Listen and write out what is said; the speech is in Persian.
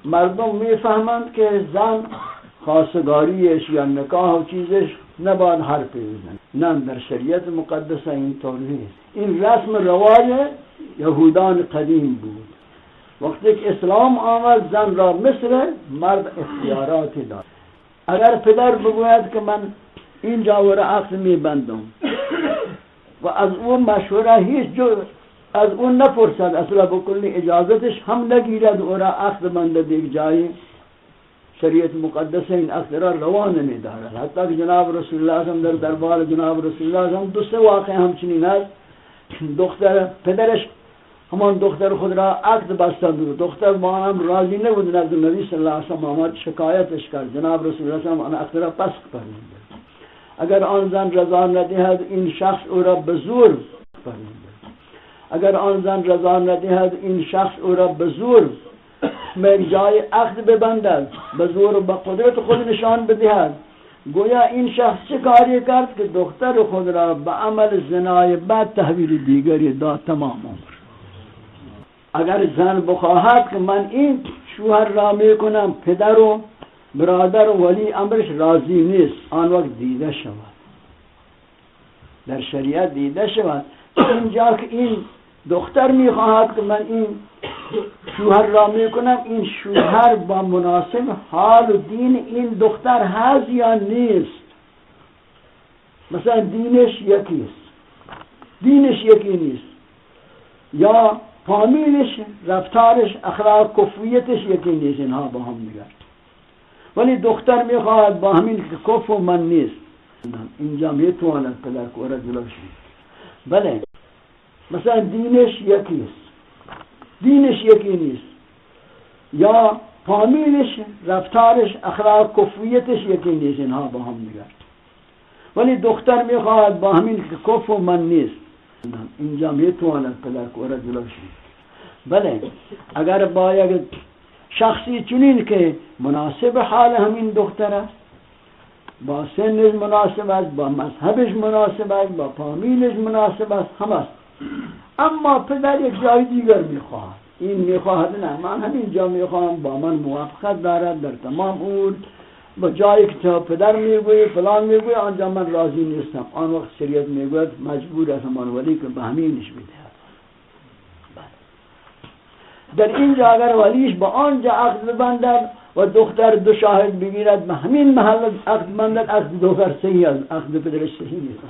مردم میفهمند که زن خواستگاریش یا نکاح و چیزش نباید حرف بزنه. نه، در شریعت مقدسه این طور نیست. این رسم رواج یهودان قدیم بود. وقتی که اسلام آمد زن را مثل مرد اختیاراتی داد. اگر پدر بگوید که من اینجا ور عقد میبندم و از اون مشوره هیچ جو از اون نپرسد، اصلا بکلی اجازتش هم نگیرد و را عقد بنده دیگ جایی، شریعت مقدس این عقد را روان نمی‌دارد. حتی که جناب رسول الله هم در دربار جناب رسول الله هم دو سه واقع همچنین است. دختر پدرش همان دختر خود را عقد بسته بود، دختر با هم راضی نبود، نزد نبی صلی الله علیه و آمد شکایتش کرد. جناب رسول الله هم آن عقد را پس فرمود. اگر آن زن رضا ندهد این شخص او را به زور فرمود. اگر آن زن رضا ندهد این شخص او را به زور جای عقد ببندد، به زور و به قدرت خود نشان بدهد، گویا این شخص چه کاری کرد که دختر خود را به عمل زنای بعد تحویل دیگری داد تمام عمر. اگر زن بخواهد که من این شوهر را میکنم، پدر و برادر و ولی امرش راضی نیست، آن وقت دیده شود، در شریعت دیده شود. اینجا که این دختر میخواهد که من این شوهر را میکنم، این شوهر با مناسب حال و دین این دختر هست یا نیست. مثلا دینش یکیست، دینش یکی نیست، یا فامیلش، رفتارش، اخلاق، کفویتش یکی نیست، اینها با هم دیگر. ولی دختر میخواهد با همین که کف و من نیست، اینجا میتواند پدر که را جلوش بله، مثلا دینش یکیست، دینش یکی نیست، یا فامیلش، رفتارش، اخلاق، کفویتش یکی نیست، اینها با هم دیگر. ولی دختر میخواهد با همین که کف و من نیست، اینجا میتواند پدر که را جلوش بله. اگر با یک شخصی چنین که مناسب حال همین دختر است، با سنش مناسب است، با مذهبش مناسب است، با فامیلش مناسب است، هم است، اما پدر یک جای دیگر میخواهد، این میخواهد نه من همین جا میخواهم، با من موافقت دارد در تمام امور، با جایی که پدر میگوید فلان میگوید آنجا من راضی نیستم، آن وقت شریعت میگوید مجبور است همان ولی که به همینش بدهد. در اینجا اگر ولیش با آنجا عقد ببندد و دختر دو شاهد بگیرد به همین محل عقد ببندد، عقد دختر صحیح است، عقد پدرش صحیح نیست.